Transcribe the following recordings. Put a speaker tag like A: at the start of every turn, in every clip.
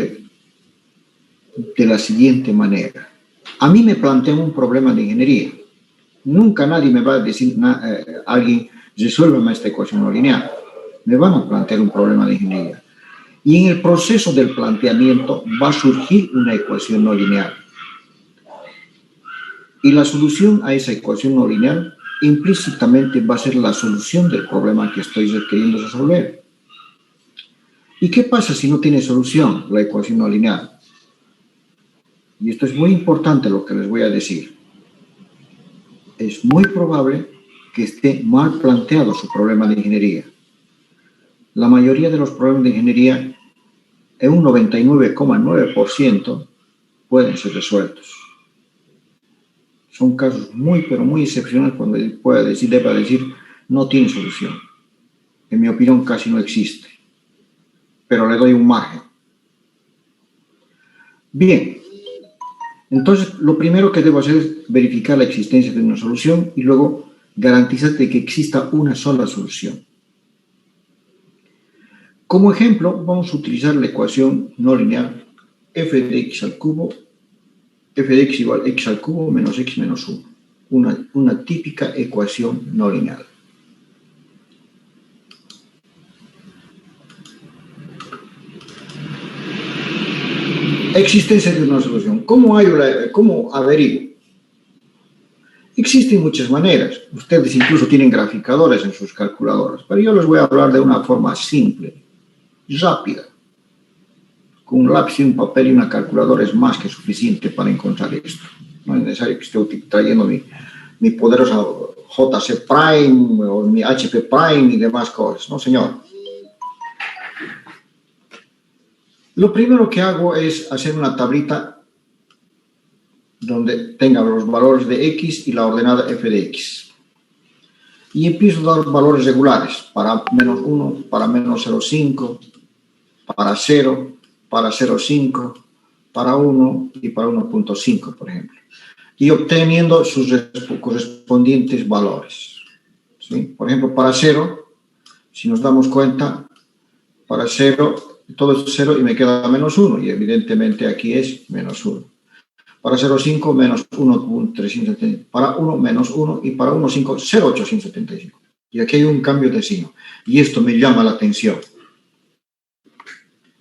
A: ocurre de la siguiente manera. A mí me plantean un problema de ingeniería. Nunca nadie me va a decir, alguien, resuélveme esta ecuación no lineal. Me van a plantear un problema de ingeniería. Y en el proceso del planteamiento va a surgir una ecuación no lineal. Y la solución a esa ecuación no lineal implícitamente va a ser la solución del problema que estoy queriendo resolver. ¿Y qué pasa si no tiene solución la ecuación no lineal? Y esto es muy importante lo que les voy a decir. Es muy probable que esté mal planteado su problema de ingeniería. La mayoría de los problemas de ingeniería, en un 99,9%, pueden ser resueltos. Son casos muy, pero muy excepcionales cuando deba decir, no tiene solución. En mi opinión, casi no existe. Pero le doy un margen. Bien. Entonces, lo primero que debo hacer es verificar la existencia de una solución y luego garantizar de que exista una sola solución. Como ejemplo, vamos a utilizar la ecuación no lineal f de x al cubo, f de x igual a x al cubo menos x menos 1. Una típica ecuación no lineal. Existencia de una solución. ¿Cómo averiguo? Existen muchas maneras. Ustedes incluso tienen graficadores en sus calculadoras, pero yo les voy a hablar de una forma simple, rápida. Con un lápiz y un papel y una calculadora es más que suficiente para encontrar esto. No es necesario que esté trayendo mi poderosa JC Prime o mi HP Prime y demás cosas. No, señor. Lo primero que hago es hacer una tablita donde tenga los valores de x y la ordenada f de x. Y empiezo a dar valores regulares para menos 1, para menos 0,5, para 0, para 0,5, para 1 y para 1,5, por ejemplo. Y obteniendo sus correspondientes valores. ¿Sí? Por ejemplo, para 0, si nos damos cuenta, para 0, todo es 0 y me queda menos 1. Y evidentemente aquí es menos 1. Para 0,5 menos 1,375. Para 1 menos 1 y para 1,5 0,875. Y aquí hay un cambio de signo. Y esto me llama la atención.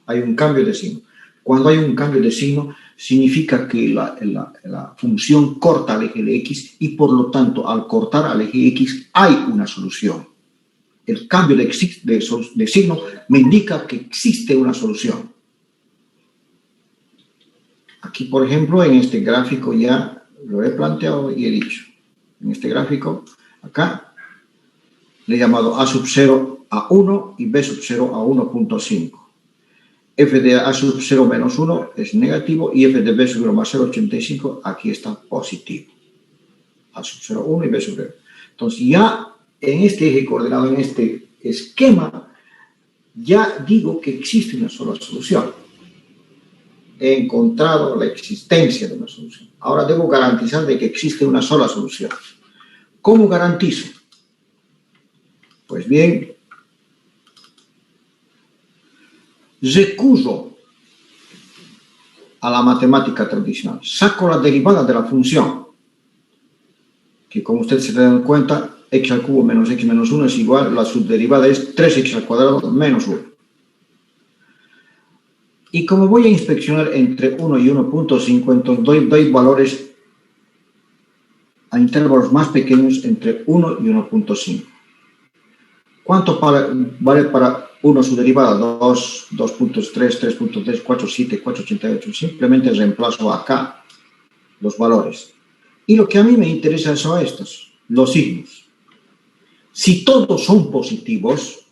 A: Hay un cambio de signo. Cuando hay un cambio de signo, significa que la función corta al eje de x y por lo tanto al cortar al eje x hay una solución. El cambio de signo me indica que existe una solución. Aquí, por ejemplo, en este gráfico ya lo he planteado y he dicho. En este gráfico, acá, le he llamado A sub 0 a 1 y B sub 0 a 1,5. F de A sub 0 menos 1 es negativo y F de B sub 0 más 0,85 aquí está positivo. A sub 0, 1 y B sub 0. Entonces ya en este eje coordenado, en este esquema, ya digo que existe una sola solución. He encontrado la existencia de una solución. Ahora debo garantizar de que existe una sola solución. ¿Cómo garantizo? Pues bien, recurro a la matemática tradicional. Saco la derivada de la función, que como ustedes se dan cuenta, x al cubo menos x menos 1 es igual, la subderivada es 3x al cuadrado menos 1. Y como voy a inspeccionar entre 1 y 1,5, entonces doy valores a intervalos más pequeños entre 1 y 1,5. ¿Cuánto vale para 1 su derivada? 2, 2.3, 3.3, 4.7, 4.88. Simplemente reemplazo acá los valores. Y lo que a mí me interesa son estos, los signos. Si todos son positivos,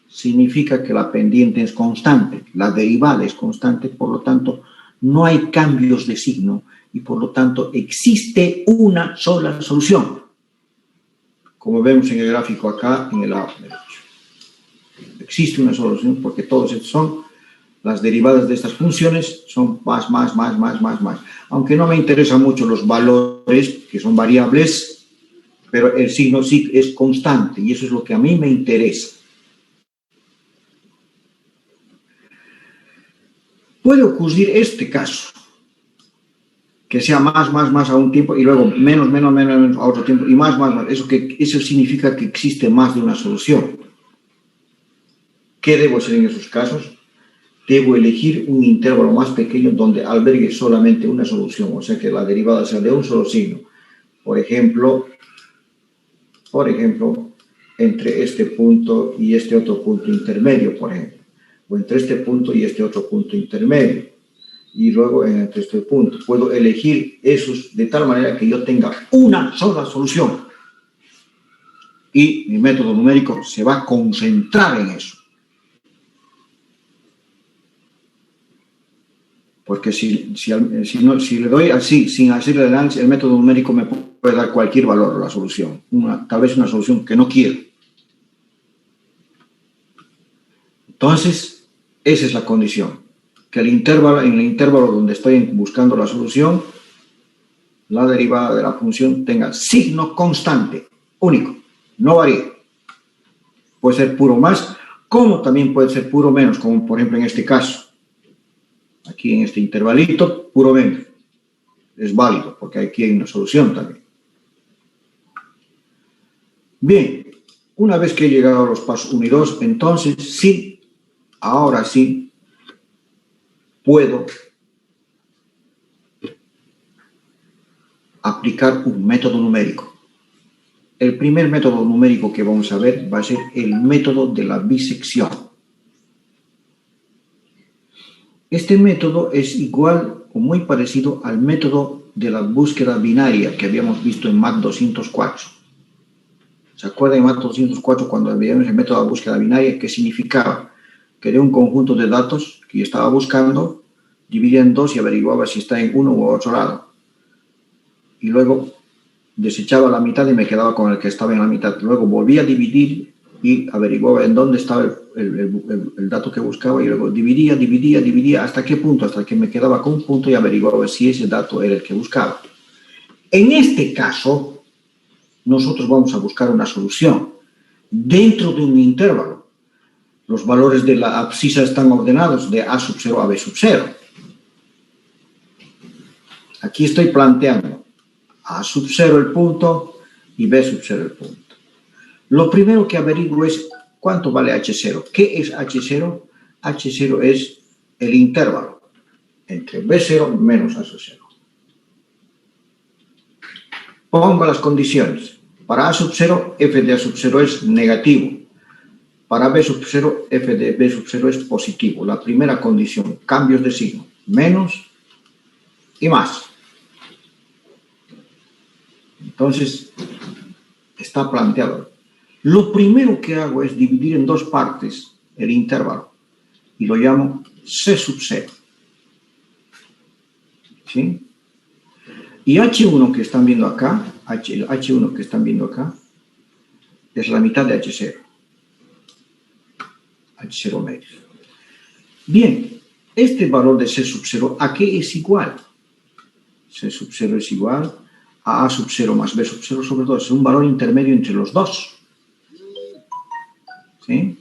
A: significa que la pendiente es constante, la derivada es constante, por lo tanto, no hay cambios de signo y por lo tanto existe una sola solución. Como vemos en el gráfico acá, en el lado derecho. Existe una solución porque todos estos son las derivadas de estas funciones, son más. Aunque no me interesan mucho los valores, que son variables, pero el signo sí es constante y eso es lo que a mí me interesa. Puede ocurrir este caso, que sea más a un tiempo y luego menos a otro tiempo y más. Eso significa que existe más de una solución. ¿Qué debo hacer en esos casos? Debo elegir un intervalo más pequeño donde albergue solamente una solución, o sea que la derivada sea de un solo signo. Por ejemplo, entre este punto y este otro punto intermedio, por ejemplo, o entre este punto y este otro punto intermedio, y luego entre este punto. Puedo elegir esos de tal manera que yo tenga una sola solución, y mi método numérico se va a concentrar en eso. Porque si le doy así, sin hacerle el análisis, el método numérico me puede dar cualquier valor a la solución, tal vez una solución que no quiero. Entonces, esa es la condición, que en el intervalo donde estoy buscando la solución, la derivada de la función tenga signo constante, único, no varíe. Puede ser puro más, como también puede ser puro menos, como por ejemplo en este caso. Aquí en este intervalito, puro menos. Es válido, porque aquí hay una solución también. Bien, una vez que he llegado a los pasos 1 y 2, entonces sí, ahora sí, puedo aplicar un método numérico. El primer método numérico que vamos a ver va a ser el método de la bisección. Este método es igual o muy parecido al método de la búsqueda binaria que habíamos visto en MAT 204. ¿Se acuerdan en MAT 204 cuando veíamos el método de la búsqueda binaria? ¿Qué significaba? Que de un conjunto de datos que yo estaba buscando, dividía en dos y averiguaba si está en uno u otro lado. Y luego desechaba la mitad y me quedaba con el que estaba en la mitad. Luego volvía a dividir y averiguaba en dónde estaba el dato que buscaba y luego dividía, ¿hasta qué punto? Hasta que me quedaba con un punto y averiguaba si ese dato era el que buscaba. En este caso, nosotros vamos a buscar una solución dentro de un intervalo. Los valores de la abscisa están ordenados de A sub 0 a B sub 0. Aquí estoy planteando A sub 0 el punto y B sub 0 el punto. Lo primero que averiguo es cuánto vale H0. ¿Qué es H0? H0 es el intervalo entre B0 menos A sub 0. Pongo las condiciones. Para A sub 0, f de A sub 0 es negativo. Para B sub 0, f de B sub 0 es positivo. La primera condición, cambios de signo, menos y más. Entonces, está planteado. Lo primero que hago es dividir en dos partes el intervalo y lo llamo C sub 0. ¿Sí? Y H1 que están viendo acá, H1 que están viendo acá, es la mitad de H0. H0 medio. Bien, este valor de C sub 0, ¿a qué es igual? C sub 0 es igual a A sub 0 más B sub 0 sobre 2. Es un valor intermedio entre los dos. ¿Sí?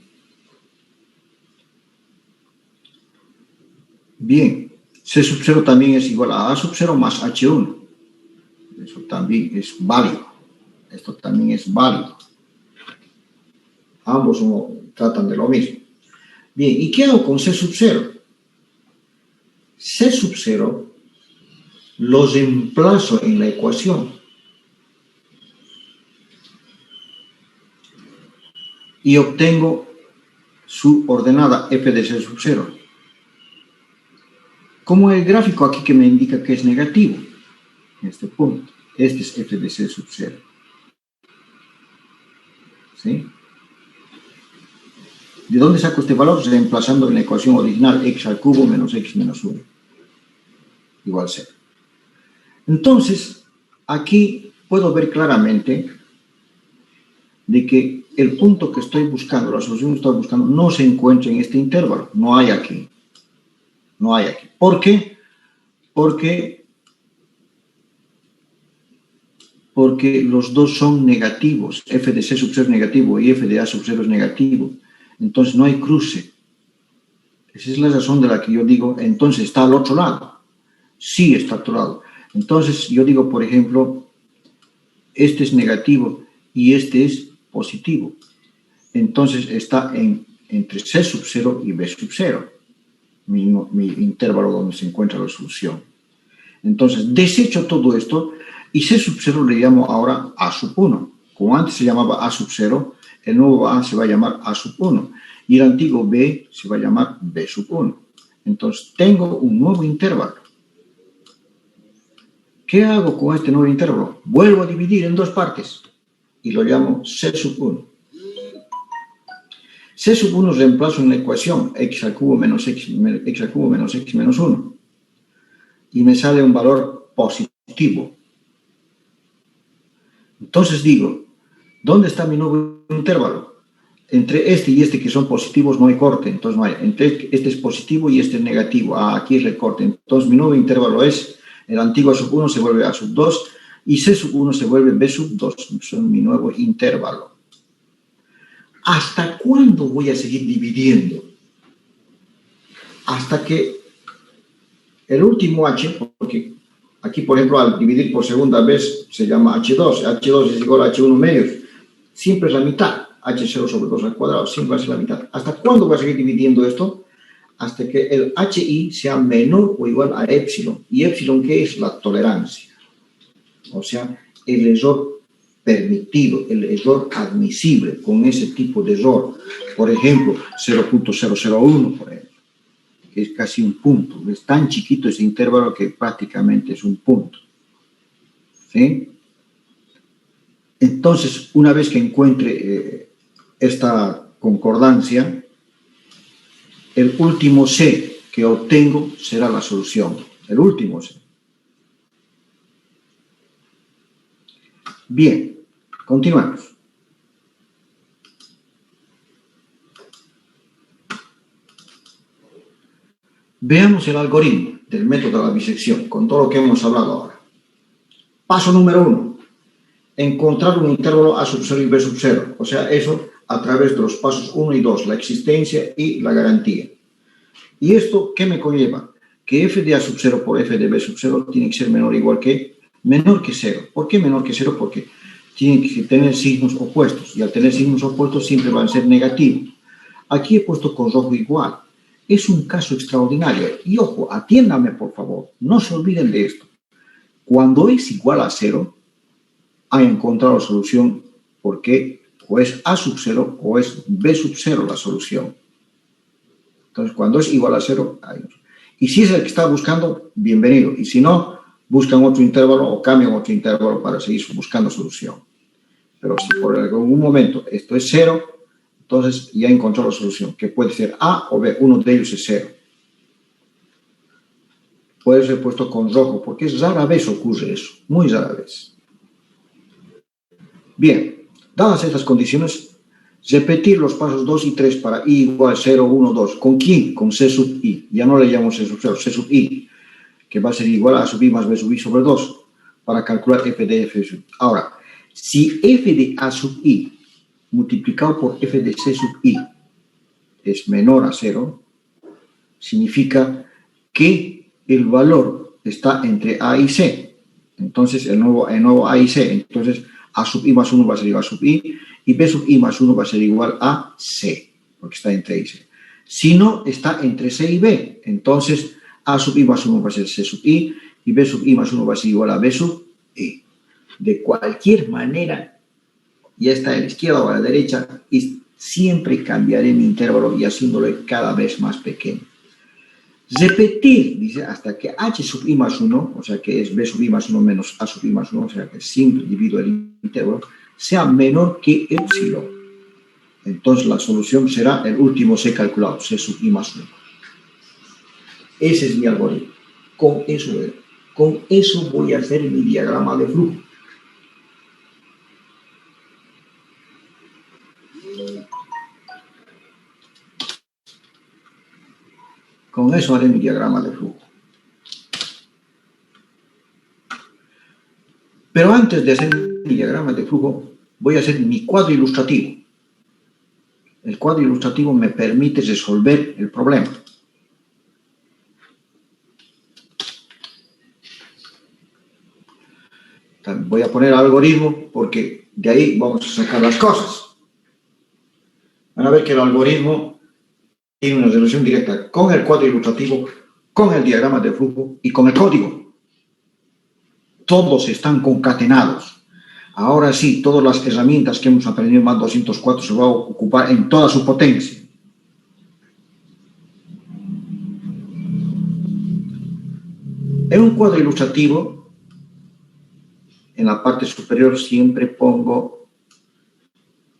A: Bien, C sub 0 también es igual a A sub 0 más H1. Eso también es válido. Esto también es válido. Ambos tratan de lo mismo. Bien, ¿y qué hago con C sub 0? C sub 0 lo reemplazo en la ecuación. Y obtengo su ordenada f de C sub 0. Como el gráfico aquí que me indica que es negativo, en este punto, este es f de C sub 0. ¿Sí? ¿De dónde saco este valor? Reemplazando en la ecuación original x al cubo menos x menos 1 igual 0. Entonces, aquí puedo ver claramente de que el punto que estoy buscando, la solución que estoy buscando, no se encuentra en este intervalo. No hay aquí. No hay aquí. ¿Por qué? Porque los dos son negativos. F de C sub 0 es negativo y F de A sub 0 es negativo. Entonces no hay cruce. Esa es la razón de la que yo digo, entonces está al otro lado. Sí está al otro lado. Entonces yo digo, por ejemplo, este es negativo y este es positivo. Entonces está entre C sub 0 y B sub 0, mi intervalo donde se encuentra la solución. Entonces desecho todo esto y C sub 0 le llamo ahora A sub 1. Como antes se llamaba A sub 0, el nuevo A se va a llamar A sub 1 y el antiguo B se va a llamar B sub 1. Entonces tengo un nuevo intervalo. ¿Qué hago con este nuevo intervalo? Vuelvo a dividir en dos partes y lo llamo C sub 1. C sub 1 reemplazo en la ecuación x al cubo menos x menos 1 y me sale un valor positivo. Entonces digo, ¿dónde está mi nuevo intervalo? Entre este y este que son positivos no hay corte, entonces no hay. Entre este es positivo y este es negativo. Aquí es recorte. Entonces mi nuevo intervalo es, el antiguo A sub 1 se vuelve A sub 2 y C sub 1 se vuelve B sub 2. Son mi nuevo intervalo. ¿Hasta cuándo voy a seguir dividiendo? Hasta que el último H, porque aquí, por ejemplo, al dividir por segunda vez se llama H2. H2 es igual a H1 medios. Siempre es la mitad. H0 sobre 2 al cuadrado siempre va a ser la mitad. ¿Hasta cuándo voy a seguir dividiendo esto? Hasta que el HI sea menor o igual a epsilon. ¿Y epsilon qué es? La tolerancia. O sea, el error permitido, el error admisible con ese tipo de error. Por ejemplo, 0.001, por ejemplo, que es casi un punto. Es tan chiquito ese intervalo que prácticamente es un punto. ¿Sí? Entonces, una vez que encuentre esta concordancia, el último C que obtengo será la solución. El último C. Bien, continuamos. Veamos el algoritmo del método de la bisección con todo lo que hemos hablado ahora. Paso número 1. Encontrar un intervalo A sub 0 y B sub 0. O sea, eso a través de los pasos 1 y 2, la existencia y la garantía. ¿Y esto qué me conlleva? Que f de A sub 0 por f de B sub 0 tiene que ser menor que 0. ¿Por qué menor que 0? Porque tienen que tener signos opuestos. Y al tener signos opuestos siempre van a ser negativos. Aquí he puesto con rojo igual. Es un caso extraordinario. Y ojo, atiéndame por favor. No se olviden de esto. Cuando es igual a 0, hay encontrado la solución porque o es A sub 0 o es B sub 0 la solución. Entonces, cuando es igual a 0, hay. Y si es el que está buscando, bienvenido. Y si no, buscan otro intervalo o cambian otro intervalo para seguir buscando solución. Pero si por algún momento esto es 0, entonces ya encontró la solución, que puede ser A o B. Uno de ellos es 0. Puede ser puesto con rojo, porque rara vez ocurre eso. Muy rara vez. Bien, dadas estas condiciones, repetir los pasos 2 y 3 para I igual 0, 1, 2. ¿Con quién? Con C sub I. Ya no le llamo C sub 0, C sub I, que va a ser igual a sub I más B sub I sobre 2, para calcular f de f sub I. Ahora, si f de A sub I multiplicado por f de C sub I es menor a 0, significa que el valor está entre A y C. Entonces, el nuevo A y C. Entonces, A sub I más 1 va a ser igual a sub I y B sub I más 1 va a ser igual a C, porque está entre A y C. Si no, está entre C y B. Entonces, A sub I más 1 va a ser C sub I y B sub I más 1 va a ser igual a B sub I. De cualquier manera, ya está a la izquierda o a la derecha y siempre cambiaré mi intervalo y haciéndolo cada vez más pequeño. Repetir, dice, hasta que H sub I más 1, o sea que es B sub I más 1 menos A sub I más 1, o sea que siempre divido el intervalo, sea menor que epsilon. Entonces la solución será el último C calculado, C sub I más 1. Ese es mi algoritmo. Con eso voy a hacer mi diagrama de flujo. Con eso haré mi diagrama de flujo. Pero antes de hacer mi diagrama de flujo, voy a hacer mi cuadro ilustrativo. El cuadro ilustrativo me permite resolver el problema. voy a poner algoritmo porque de ahí vamos a sacar las cosas. Van a ver que el algoritmo tiene una relación directa con el cuadro ilustrativo, con el diagrama de flujo y con el código. Todos están concatenados. Ahora sí, todas las herramientas que hemos aprendido en MAT 204 se van a ocupar en toda su potencia. En un cuadro ilustrativo, en la parte superior siempre pongo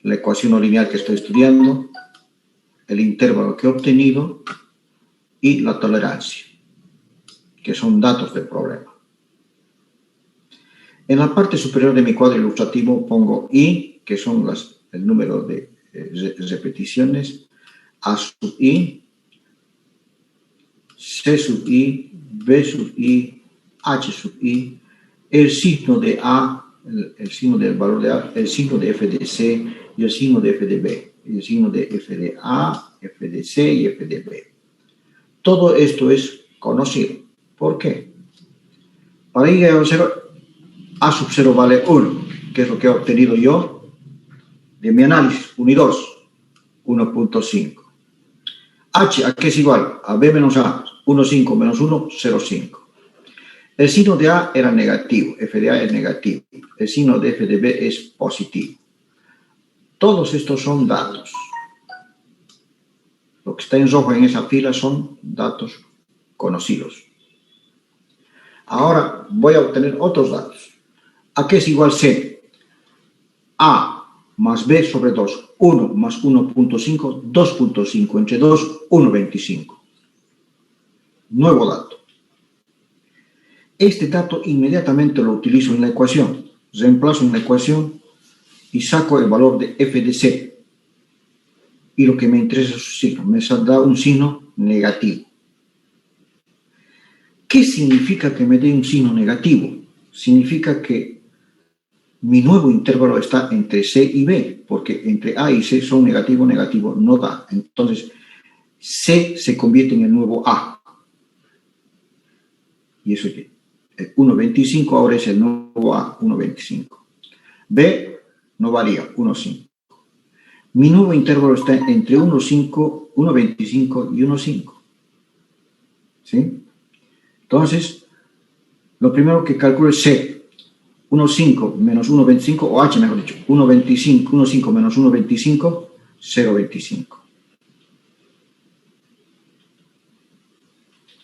A: la ecuación no lineal que estoy estudiando, el intervalo que he obtenido y la tolerancia, que son datos del problema. En la parte superior de mi cuadro ilustrativo pongo I, que son el número de repeticiones, A sub I, C sub I, B sub I, H sub I, el signo de A, el signo del valor de A, el signo de F de C y el signo de F de B, el signo de F de A, F de C y F de B. Todo esto es conocido. ¿Por qué? Para ir a 0, A sub 0 vale 1, que es lo que he obtenido yo de mi análisis, 1 y 2, 1.5. H, ¿a qué es igual? A B menos A, 1,5 menos 1, 0,5. El signo de A era negativo, F de A es negativo. El signo de F de B es positivo. Todos estos son datos. Lo que está en rojo en esa fila son datos conocidos. Ahora voy a obtener otros datos. ¿A qué es igual C? A más B sobre 2. 1 más 1.5, 2.5 entre 2, 1.25. Nuevo dato. Este dato inmediatamente lo utilizo en la ecuación. Reemplazo en la ecuación y saco el valor de F de C. Y lo que me interesa es su signo. Me da un signo negativo. ¿Qué significa que me dé un signo negativo? Significa que mi nuevo intervalo está entre C y B, porque entre A y C son negativo, negativo, no da. Entonces, C se convierte en el nuevo A. Y eso es 1.25 ahora es el nuevo A, 1.25. B no varía, 1.5. Mi nuevo intervalo está entre 1.5, 1.25 y 1.5. ¿Sí? Entonces, lo primero que calculo es C. 1.5 menos 1.25, o H mejor dicho, 1.5 menos 1.25, 0.25.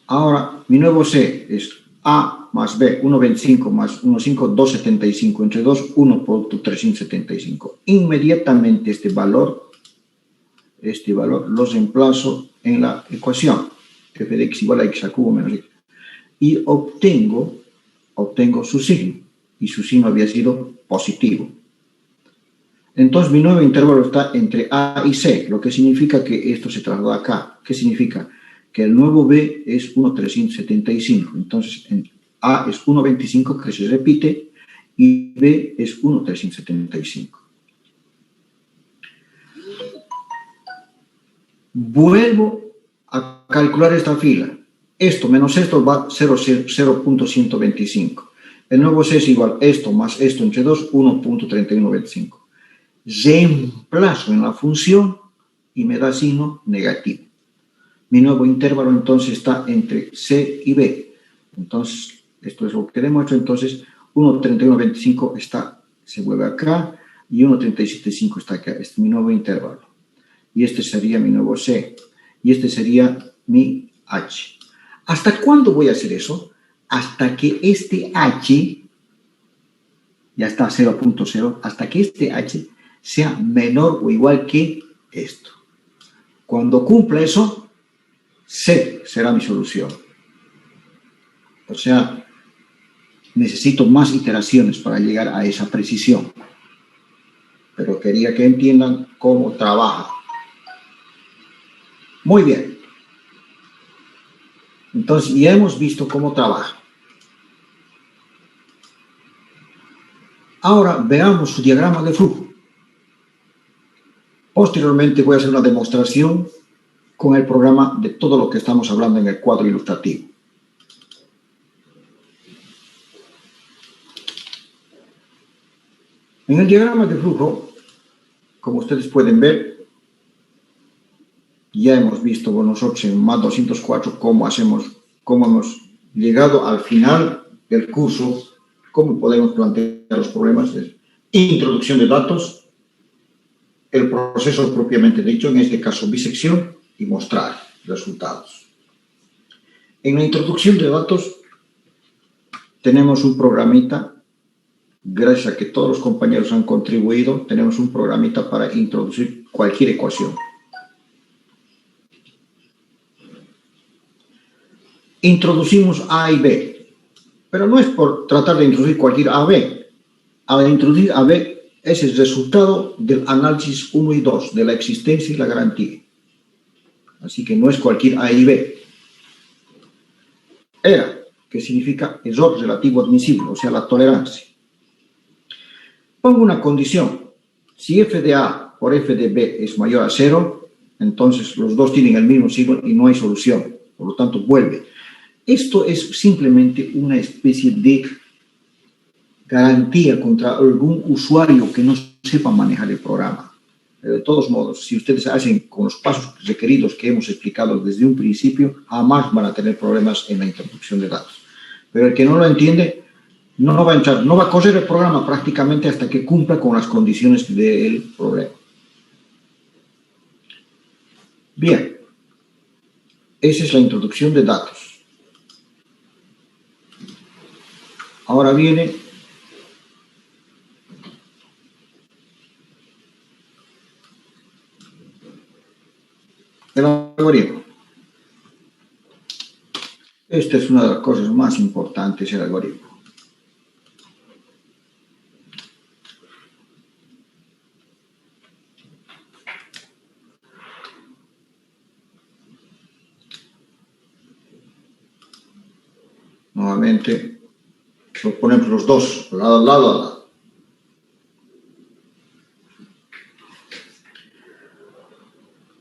A: Ahora, mi nuevo C es A más B, 1.25 más 1.5, 2.75, entre 2, 1.375. Inmediatamente este valor lo reemplazo en la ecuación, f de x igual a x al cubo menos x, y obtengo su signo, y su signo había sido positivo. Entonces mi nuevo intervalo está entre A y C, lo que significa que esto se traslada acá. ¿Qué significa? Que el nuevo B es 1.375. Entonces A es 1.25, que se repite, y B es 1.375. Vuelvo a calcular esta fila. Esto menos esto va 0.125. El nuevo C es igual a esto más esto entre 2, 1.3125. Reemplazo en la función y me da signo negativo. Mi nuevo intervalo entonces está entre C y B. Entonces, esto es lo que demuestro. Entonces, 1.3125 se vuelve acá y 1.375 está acá. Este es mi nuevo intervalo. Y este sería mi nuevo C. Y este sería mi H. ¿Hasta cuándo voy a hacer eso? Hasta que este H, ya está 0.0, hasta que este H sea menor o igual que esto. Cuando cumpla eso, C será mi solución. O sea, necesito más iteraciones para llegar a esa precisión. Pero quería que entiendan cómo trabaja. Muy bien. Entonces, ya hemos visto cómo trabaja. Ahora veamos su diagrama de flujo. Posteriormente voy a hacer una demostración con el programa de todo lo que estamos hablando en el cuadro ilustrativo. En el diagrama de flujo, como ustedes pueden ver, ya hemos visto nosotros en MAT 204 cómo hemos llegado al final del curso, cómo podemos plantear los problemas de introducción de datos, el proceso propiamente dicho, en este caso bisección, y mostrar resultados. En la introducción de datos tenemos un programita, gracias a que todos los compañeros han contribuido, tenemos un programita para introducir cualquier ecuación. Introducimos A y B, pero no es por tratar de introducir cualquier A o B. Al introducir A, B es el resultado del análisis 1 y 2, de la existencia y la garantía. Así que no es cualquier A y B. Era, que significa error relativo admisible, o sea, la tolerancia. Pongo una condición. Si f de A por f de B es mayor a 0, entonces los dos tienen el mismo signo y no hay solución. Por lo tanto, vuelve. Esto es simplemente una especie de garantía contra algún usuario que no sepa manejar el programa. Pero de todos modos, si ustedes hacen con los pasos requeridos que hemos explicado desde un principio, jamás van a tener problemas en la introducción de datos. Pero el que no lo entiende, no va a entrar, no va a correr el programa prácticamente hasta que cumpla con las condiciones del problema. Bien, esa es la introducción de datos. Ahora viene el algoritmo. Esta es una de las cosas más importantes del algoritmo. Nuevamente, lo ponemos los dos, lado a lado.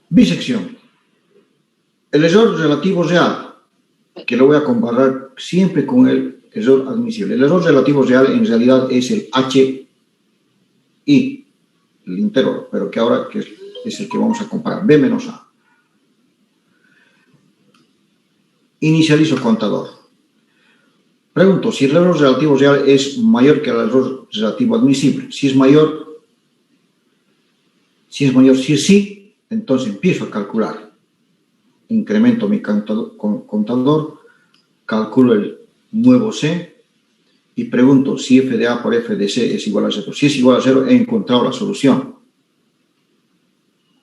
A: Bisección. El error relativo real, que lo voy a comparar siempre con el error admisible. El error relativo real en realidad es el HI, el íntegro, pero que ahora es el que vamos a comparar, B menos A. Inicializo contador. Pregunto si el error relativo real es mayor que el error relativo admisible. Si es mayor, si es sí, entonces empiezo a calcular. Incremento mi contador, calculo el nuevo C y pregunto si f de A por f de C es igual a 0. Si es igual a 0, he encontrado la solución.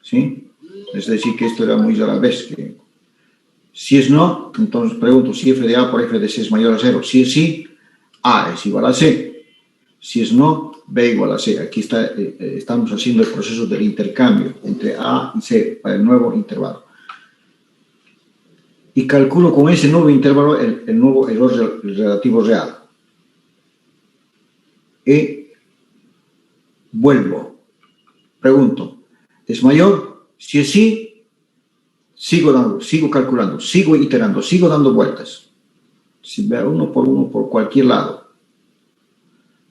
A: ¿Sí? Es decir, que esto era muy rara vez. Si es no, entonces pregunto si f de A por f de C es mayor a 0. Si es sí, A es igual a C. Si es no, B igual a C. Aquí estamos haciendo el proceso del intercambio entre A y C para el nuevo intervalo. Y calculo con ese nuevo intervalo el nuevo error relativo real. Y vuelvo. Pregunto, ¿es mayor? Si es sí, sigo calculando, sigo iterando, sigo dando vueltas. Si vea uno por cualquier lado.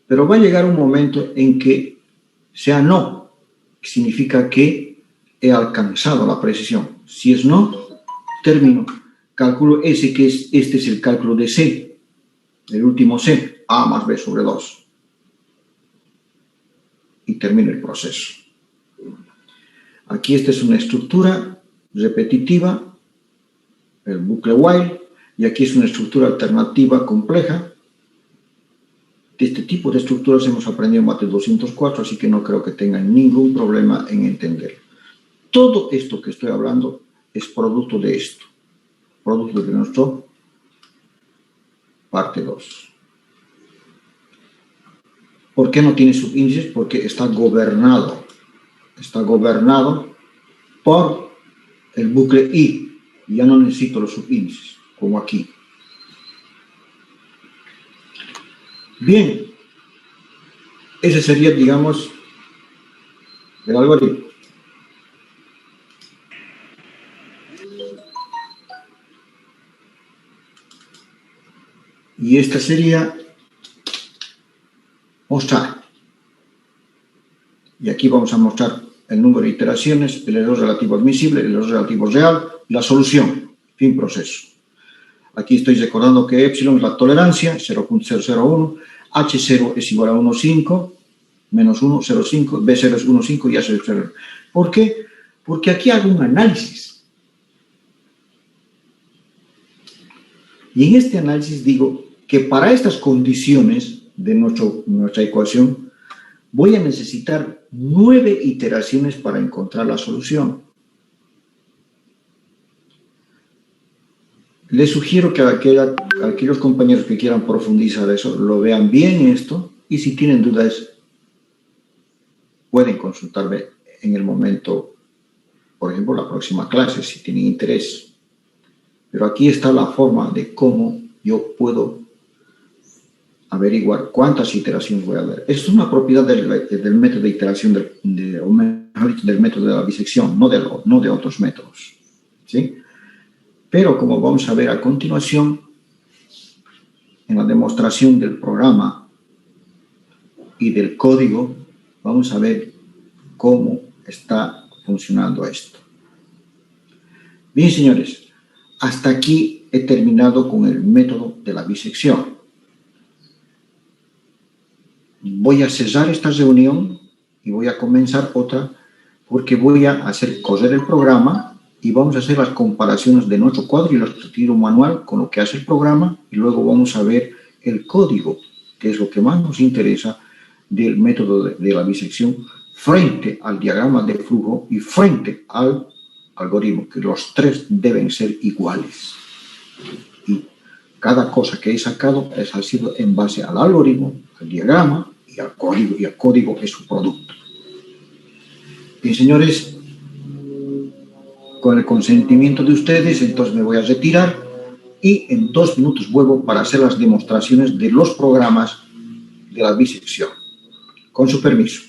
A: Pero va a llegar un momento en que sea no, que significa que he alcanzado la precisión. Si es no, termino. Calculo ese que este es el cálculo de C, el último C, A más B sobre 2. Y termino el proceso. Aquí esta es una estructura repetitiva, el bucle while, y aquí es una estructura alternativa compleja. De este tipo de estructuras hemos aprendido en MAT 204, así que no creo que tengan ningún problema en entenderlo. Todo esto que estoy hablando es producto de esto. Producto de nuestro parte 2. ¿Por qué no tiene subíndices? Porque está gobernado por el bucle I. Ya no necesito los subíndices, como aquí. Bien, ese sería, digamos, el algoritmo. Y esta sería mostrar. Y aquí vamos a mostrar el número de iteraciones, el error relativo admisible, el error relativo real y la solución, fin proceso. Aquí estoy recordando que epsilon es la tolerancia, 0.001, H0 es igual a 1,5, menos 1, 0,5, B0 es 1,5 y A0 es 0. ¿Por qué? Porque aquí hago un análisis. Y en este análisis digo que para estas condiciones de nuestra ecuación voy a necesitar 9 iteraciones para encontrar la solución. Les sugiero que aquellos compañeros que quieran profundizar eso, lo vean bien esto, y si tienen dudas, pueden consultarme en el momento, por ejemplo, la próxima clase, si tienen interés. Pero aquí está la forma de cómo yo puedo averiguar cuántas iteraciones voy a dar. Esto es una propiedad del método de iteración, del método de la bisección, no de otros métodos, ¿sí? Pero como vamos a ver a continuación, en la demostración del programa y del código, vamos a ver cómo está funcionando esto. Bien, señores, hasta aquí he terminado con el método de la bisección. Voy a cerrar esta reunión y voy a comenzar otra porque voy a hacer correr el programa y vamos a hacer las comparaciones de nuestro cuadro ilustrativo manual con lo que hace el programa y luego vamos a ver el código, que es lo que más nos interesa del método de la bisección frente al diagrama de flujo y frente al algoritmo, que los tres deben ser iguales. Y cada cosa que he sacado ha sido en base al algoritmo, al diagrama y al código es su producto. Bien, señores, con el consentimiento de ustedes, entonces me voy a retirar y en 2 minutos vuelvo para hacer las demostraciones de los programas de la bisección. Con su permiso.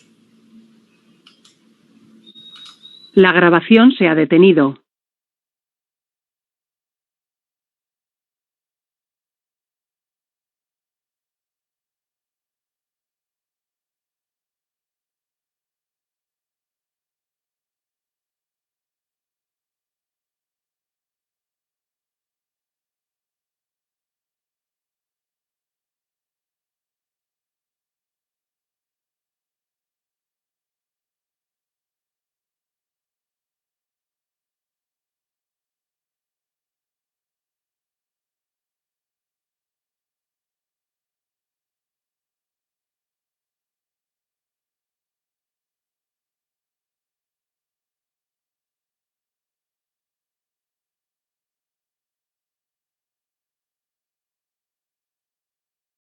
B: La grabación se ha detenido.